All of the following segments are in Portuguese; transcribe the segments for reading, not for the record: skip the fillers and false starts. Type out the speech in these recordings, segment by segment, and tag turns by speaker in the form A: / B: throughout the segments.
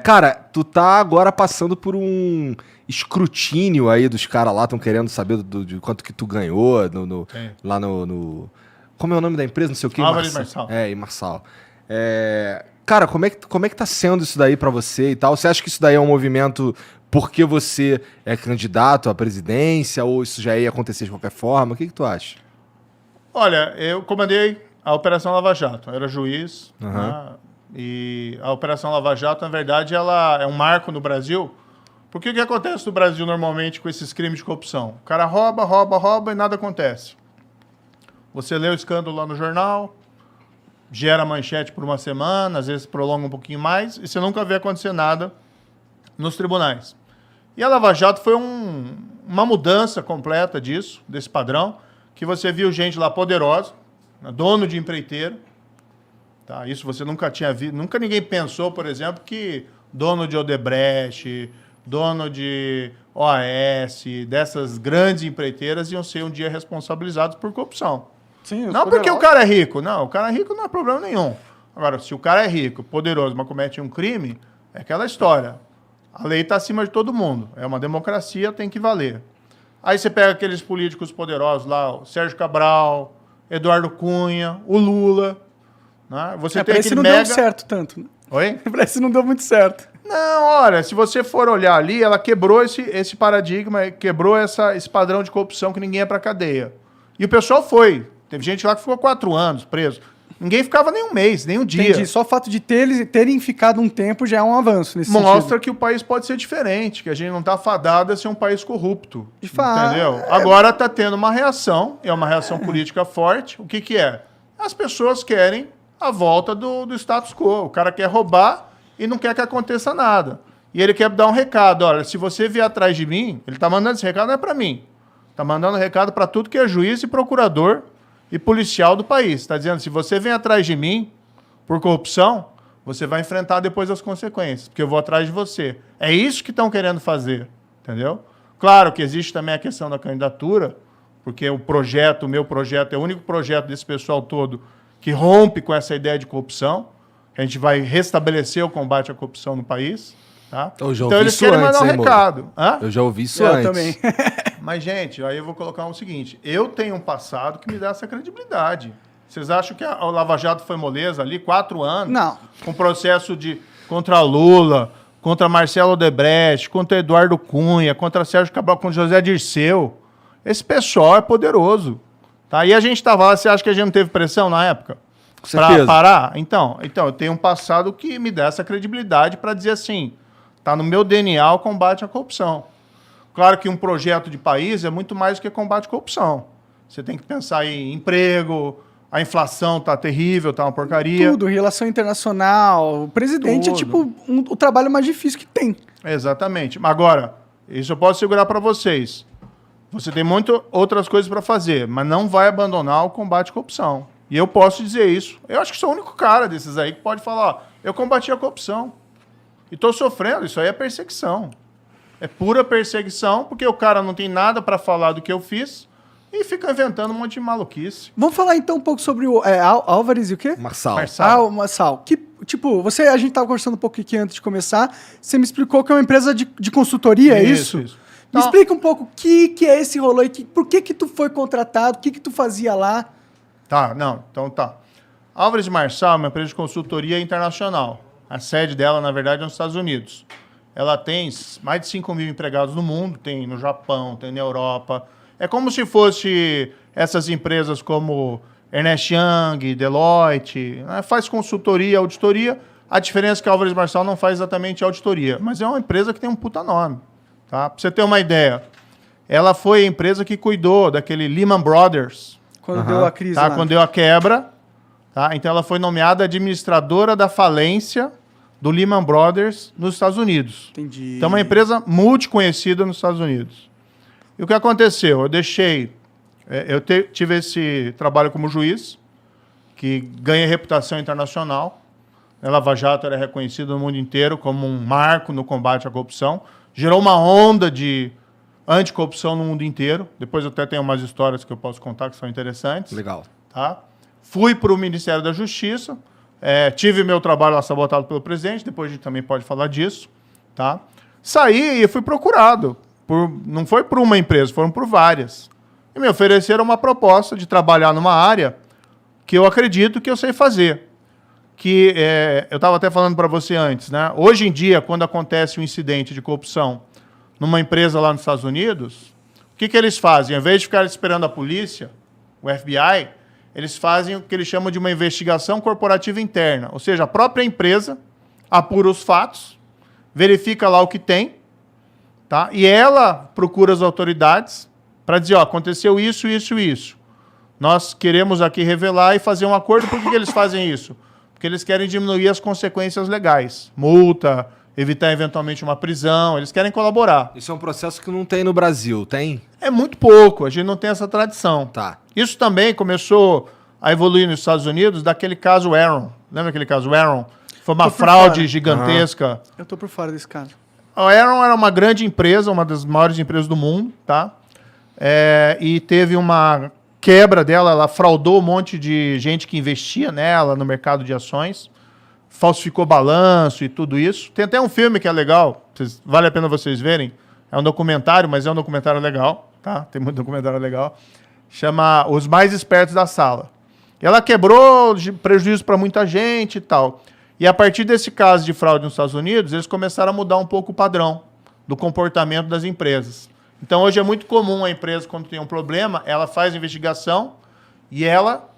A: Cara, tu tá agora passando por um escrutínio aí dos caras lá, estão querendo saber de quanto que tu ganhou lá no... Como é o nome da empresa? Não sei o que.
B: Álvares Marçal.
A: Em Marçal. Cara, como é que tá sendo isso daí pra você e tal? Você acha que isso daí é um movimento porque você é candidato à presidência ou isso já ia acontecer de qualquer forma? O que tu acha?
B: Olha, eu comandei a Operação Lava Jato. Eu era juiz,
A: Uhum.
B: né? E a Operação Lava Jato, na verdade, ela é um marco no Brasil. Porque o que acontece no Brasil normalmente com esses crimes de corrupção? O cara rouba e nada acontece. Você lê o escândalo lá no jornal, gera manchete por uma semana, às vezes prolonga um pouquinho mais, e você nunca vê acontecer nada nos tribunais. E a Lava Jato foi uma mudança completa disso, desse padrão, que você viu gente lá poderosa, dono de empreiteiro. Tá? Isso você nunca tinha visto. Nunca ninguém pensou, por exemplo, que dono de Odebrecht, dono de OAS, dessas grandes empreiteiras iam ser um dia responsabilizados por corrupção.
C: Sim,
B: não porque o cara é rico. Não, o cara é rico não é problema nenhum. Agora, se o cara é rico, poderoso, mas comete um crime, é aquela história. A lei está acima de todo mundo. É uma democracia, tem que valer. Aí você pega aqueles políticos poderosos lá, o Sérgio Cabral, Eduardo Cunha, o Lula. Né? Você tem
C: aquele não deu certo tanto, né?
B: Oi?
C: Parece que não deu muito certo.
B: Não, olha, se você for olhar ali, ela quebrou esse paradigma, quebrou esse padrão de corrupção que ninguém ia pra cadeia. E o pessoal foi. Teve gente lá que ficou 4 anos preso. Ninguém ficava nem um mês, nem um dia.
C: Entendi. Só o fato de terem ficado um tempo já é um avanço nesse sentido.
B: Mostra que o país pode ser diferente, que a gente não está fadado a ser um país corrupto.
C: De fato.
B: Entendeu? Agora está tendo uma reação, é uma reação política forte. O que é? As pessoas querem a volta do status quo. O cara quer roubar e não quer que aconteça nada. E ele quer dar um recado. Olha, se você vier atrás de mim, ele está mandando esse recado, não é para mim. Está mandando recado para tudo que é juiz e procurador e policial do país. Está dizendo, se você vem atrás de mim por corrupção, você vai enfrentar depois as consequências, porque eu vou atrás de você. É isso que estão querendo fazer, entendeu? Claro que existe também a questão da candidatura, porque o meu projeto é o único projeto desse pessoal todo que rompe com essa ideia de corrupção. A gente vai restabelecer o combate à corrupção no país. Tá?
A: Então eles querem mandar um recado. Eu já ouvi isso antes.
C: Também.
B: Mas, gente, aí eu vou colocar o seguinte. Eu tenho um passado que me dá essa credibilidade. Vocês acham que a Lava Jato foi moleza ali? 4 anos?
C: Não.
B: Com processo contra Lula, contra Marcelo Odebrecht, contra Eduardo Cunha, contra Sérgio Cabral, contra José Dirceu. Esse pessoal é poderoso. Tá? E a gente estava lá, você acha que a gente não teve pressão na época? Para parar? Então, eu tenho um passado que me dá essa credibilidade para dizer assim, está no meu DNA o combate à corrupção. Claro que um projeto de país é muito mais do que combate à corrupção. Você tem que pensar em emprego, a inflação está terrível, está uma porcaria.
C: Tudo, relação internacional. O presidente é tipo o trabalho mais difícil que tem.
B: Exatamente. Agora, isso eu posso segurar para vocês. Você tem muitas outras coisas para fazer, mas não vai abandonar o combate à corrupção. E eu posso dizer isso. Eu acho que sou o único cara desses aí que pode falar, ó, eu combati a corrupção. E estou sofrendo, isso aí é perseguição. É pura perseguição, porque o cara não tem nada para falar do que eu fiz e fica inventando um monte de maluquice.
C: Vamos falar então um pouco sobre o Álvares e o quê?
A: Marçal.
C: Marçal. Que, tipo, a gente estava conversando um pouco aqui antes de começar, você me explicou que é uma empresa de consultoria, é isso?
B: Isso.
C: Me explica um pouco o que é esse rolê, por que tu foi contratado, o que tu fazia lá?
B: Então tá. Álvares Marçal é uma empresa de consultoria internacional. A sede dela, na verdade, é nos Estados Unidos. Ela tem mais de 5 mil empregados no mundo, tem no Japão, tem na Europa. É como se fosse essas empresas como Ernst Young, Deloitte, né? Faz consultoria, auditoria. A diferença é que a Álvares Marçal não faz exatamente auditoria, mas é uma empresa que tem um puta nome. Tá? Para você ter uma ideia, ela foi a empresa que cuidou daquele Lehman Brothers.
C: Quando deu a crise
B: tá?
C: lá.
B: Quando deu a quebra. Tá? Então ela foi nomeada administradora da falência do Lehman Brothers nos Estados Unidos.
C: Entendi.
B: Então, é uma empresa multiconhecida nos Estados Unidos. E o que aconteceu? Eu tive esse trabalho como juiz, que ganha reputação internacional. A Lava Jato era reconhecida no mundo inteiro como um marco no combate à corrupção. Gerou uma onda de anticorrupção no mundo inteiro. Depois eu até tenho umas histórias que eu posso contar que são interessantes.
A: Legal.
B: Tá? Fui para o Ministério da Justiça. tive meu trabalho lá sabotado pelo presidente, depois a gente também pode falar disso, tá? Saí e fui procurado. Não foi por uma empresa, foram por várias. E me ofereceram uma proposta de trabalhar numa área que eu acredito que eu sei fazer. Eu estava até falando para você antes, né? Hoje em dia, quando acontece um incidente de corrupção numa empresa lá nos Estados Unidos, o que eles fazem? Ao invés de ficar esperando a polícia, o FBI, eles fazem o que eles chamam de uma investigação corporativa interna. Ou seja, a própria empresa apura os fatos, verifica lá o que tem, tá? E ela procura as autoridades para dizer, aconteceu isso, isso e isso. Nós queremos aqui revelar e fazer um acordo. Por que eles fazem isso? Porque eles querem diminuir as consequências legais. Multa, evitar eventualmente uma prisão, eles querem colaborar.
A: Isso é um processo que não tem no Brasil, tem?
B: É muito pouco, a gente não tem essa tradição.
A: Tá.
B: Isso também começou a evoluir nos Estados Unidos daquele caso Enron. Lembra aquele caso Enron? Foi uma fraude gigantesca.
C: Eu tô por fora desse caso.
B: A Enron era uma grande empresa, uma das maiores empresas do mundo, tá? E teve uma quebra dela, ela fraudou um monte de gente que investia nela no mercado de ações, falsificou balanço e tudo isso. Tem até um filme que é legal, vale a pena vocês verem. É um documentário, mas é um documentário legal, tá? Tem muito documentário legal. Chama Os Mais Espertos da Sala. E ela quebrou prejuízo para muita gente e tal. E a partir desse caso de fraude nos Estados Unidos, eles começaram a mudar um pouco o padrão do comportamento das empresas. Então, hoje é muito comum a empresa, quando tem um problema, ela faz investigação e ela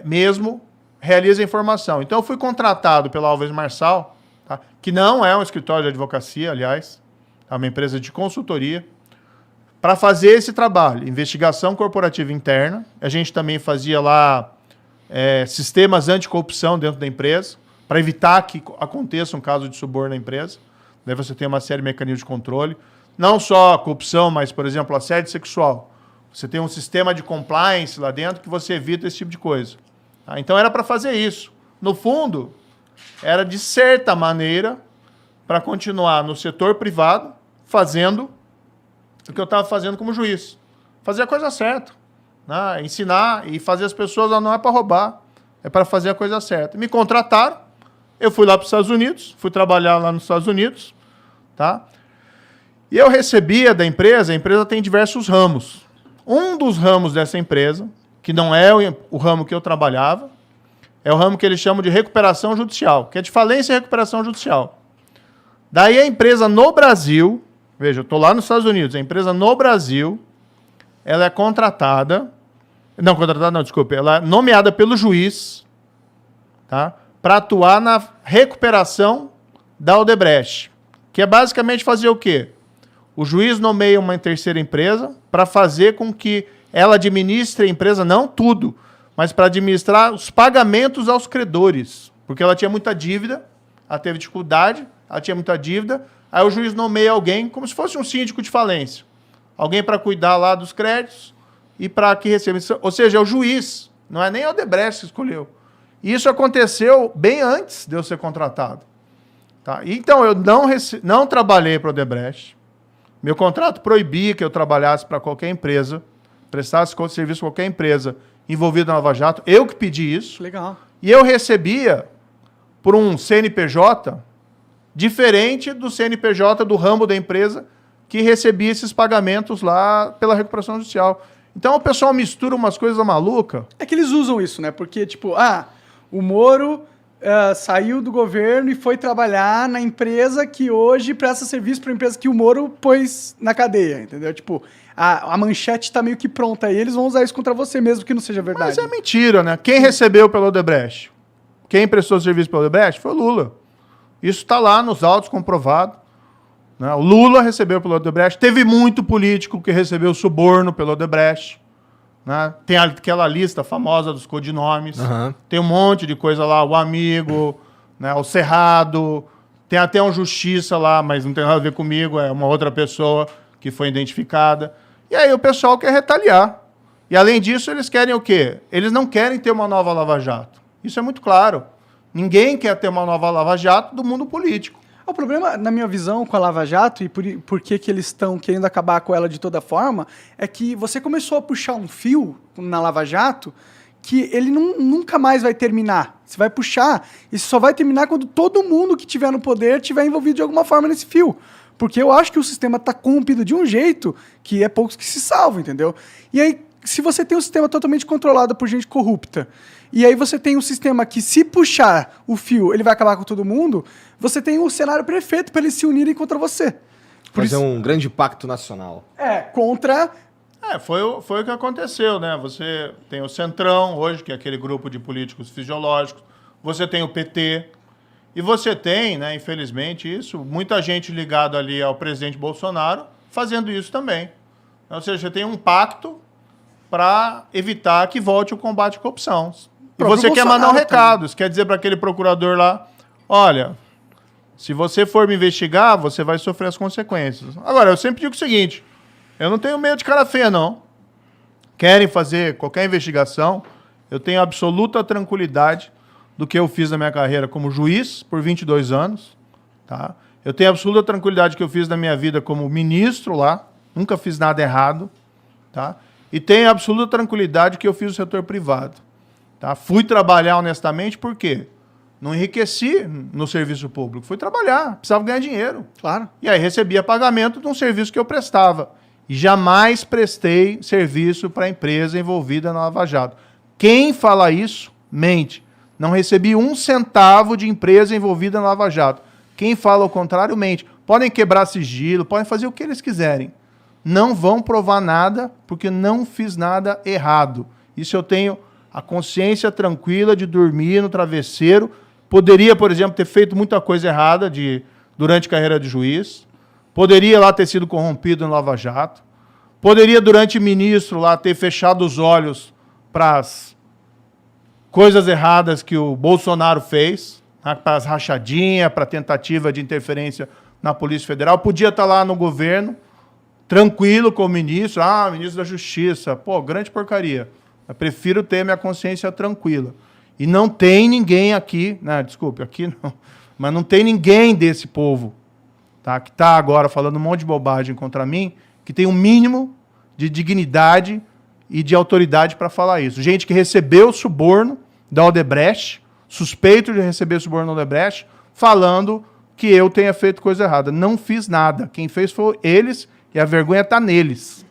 B: mesmo realiza a informação. Então, eu fui contratado pela Alves Marçal, tá? Que não é um escritório de advocacia, aliás, é uma empresa de consultoria, para fazer esse trabalho, investigação corporativa interna. A gente também fazia lá sistemas anticorrupção dentro da empresa, para evitar que aconteça um caso de suborno na empresa. Daí você tem uma série de mecanismos de controle. Não só a corrupção, mas, por exemplo, assédio sexual. Você tem um sistema de compliance lá dentro que você evita esse tipo de coisa. Tá? Então, era para fazer isso. No fundo, era, de certa maneira, para continuar no setor privado, fazendo o que eu estava fazendo como juiz. Fazer a coisa certa. Né? Ensinar e fazer as pessoas, não é para roubar, é para fazer a coisa certa. Me contrataram, eu fui lá para os Estados Unidos, fui trabalhar lá nos Estados Unidos, tá? E eu recebia da empresa, a empresa tem diversos ramos. Um dos ramos dessa empresa, que não é o ramo que eu trabalhava, é o ramo que eles chamam de recuperação judicial, que é de falência e recuperação judicial. Daí a empresa no Brasil, veja, eu estou lá nos Estados Unidos, a empresa no Brasil, ela é contratada, ela é nomeada pelo juiz, tá? Para atuar na recuperação da Odebrecht, que é basicamente fazer o quê? O juiz nomeia uma terceira empresa para fazer com que ela administre a empresa, não tudo, mas para administrar os pagamentos aos credores. Porque ela tinha muita dívida, ela teve dificuldade, ela tinha muita dívida, aí o juiz nomeia alguém como se fosse um síndico de falência. Alguém para cuidar lá dos créditos e para que receba. Ou seja, é o juiz, não é nem a Odebrecht que escolheu. Isso aconteceu bem antes de eu ser contratado. Tá? Então, eu não trabalhei para a Odebrecht. Meu contrato proibia que eu trabalhasse para qualquer empresa, prestasse serviço para qualquer empresa envolvida na Lava Jato. Eu que pedi isso.
C: Legal.
B: E eu recebia por um CNPJ diferente do CNPJ do ramo da empresa que recebia esses pagamentos lá pela recuperação judicial. Então o pessoal mistura umas coisas malucas.
C: É que eles usam isso, né? Porque, tipo, o Moro saiu do governo e foi trabalhar na empresa que hoje presta serviço para a empresa que o Moro pôs na cadeia, entendeu? Tipo, a manchete tá meio que pronta aí, eles vão usar isso contra você mesmo que não seja verdade.
B: Mas é mentira, né? Quem recebeu pelo Odebrecht? Quem prestou serviço pelo Odebrecht? Foi o Lula. Isso está lá nos autos comprovado. Né? O Lula recebeu pelo Odebrecht. Teve muito político que recebeu suborno pelo Odebrecht. Né? Tem aquela lista famosa dos codinomes.
A: Uhum.
B: Tem um monte de coisa lá. O Amigo, né? O Cerrado. Tem até um Justiça lá, mas não tem nada a ver comigo. É uma outra pessoa que foi identificada. E aí o pessoal quer retaliar. E além disso, eles querem o quê? Eles não querem ter uma nova Lava Jato. Isso é muito claro. Ninguém quer ter uma nova Lava Jato do mundo político.
C: O problema, na minha visão, com a Lava Jato e por que eles estão querendo acabar com ela de toda forma, é que você começou a puxar um fio na Lava Jato que ele nunca mais vai terminar. Você vai puxar, isso só vai terminar quando todo mundo que tiver no poder tiver envolvido de alguma forma nesse fio. Porque eu acho que o sistema está corrompido de um jeito que é poucos que se salvam, entendeu? E aí, se você tem um sistema totalmente controlado por gente corrupta, e aí você tem um sistema que, se puxar o fio, ele vai acabar com todo mundo, você tem um cenário perfeito para eles se unirem contra você.
A: Fazer um grande pacto nacional.
C: Contra...
B: Foi o que aconteceu, né? Você tem o Centrão hoje, que é aquele grupo de políticos fisiológicos. Você tem o PT. E você tem, né, infelizmente, muita gente ligada ali ao presidente Bolsonaro fazendo isso também. Ou seja, você tem um pacto para evitar que volte o combate à corrupção. E você quer mandar um recado. Você quer dizer para aquele procurador lá, olha, se você for me investigar, você vai sofrer as consequências. Agora, eu sempre digo o seguinte, eu não tenho medo de cara feia, não. Querem fazer qualquer investigação, eu tenho absoluta tranquilidade do que eu fiz na minha carreira como juiz por 22 anos. Tá? Eu tenho absoluta tranquilidade que eu fiz na minha vida como ministro lá, nunca fiz nada errado. Tá? E tenho absoluta tranquilidade que eu fiz o setor privado. Tá? Fui trabalhar honestamente, por quê? Não enriqueci no serviço público, fui trabalhar, precisava ganhar dinheiro.
C: Claro.
B: E aí recebia pagamento de um serviço que eu prestava. E jamais prestei serviço para a empresa envolvida na Lava Jato. Quem fala isso, mente. Não recebi um centavo de empresa envolvida na Lava Jato. Quem fala o contrário, mente. Podem quebrar sigilo, podem fazer o que eles quiserem. Não vão provar nada, porque não fiz nada errado. Isso eu tenho a consciência tranquila de dormir no travesseiro. Poderia, por exemplo, ter feito muita coisa errada durante a carreira de juiz. Poderia lá ter sido corrompido no Lava Jato. Poderia, durante ministro, lá ter fechado os olhos para as coisas erradas que o Bolsonaro fez, né, para as rachadinhas, para a tentativa de interferência na Polícia Federal. Podia estar lá no governo, tranquilo com o ministro. Ministro da Justiça. Pô, grande porcaria. Eu prefiro ter minha consciência tranquila. E não tem ninguém aqui, né, desculpe, aqui não, mas não tem ninguém desse povo, tá, que está agora falando um monte de bobagem contra mim, que tem um mínimo de dignidade e de autoridade para falar isso. Gente que recebeu suborno da Odebrecht, suspeito de receber suborno da Odebrecht, falando que eu tenha feito coisa errada. Não fiz nada. Quem fez foi eles e a vergonha está neles.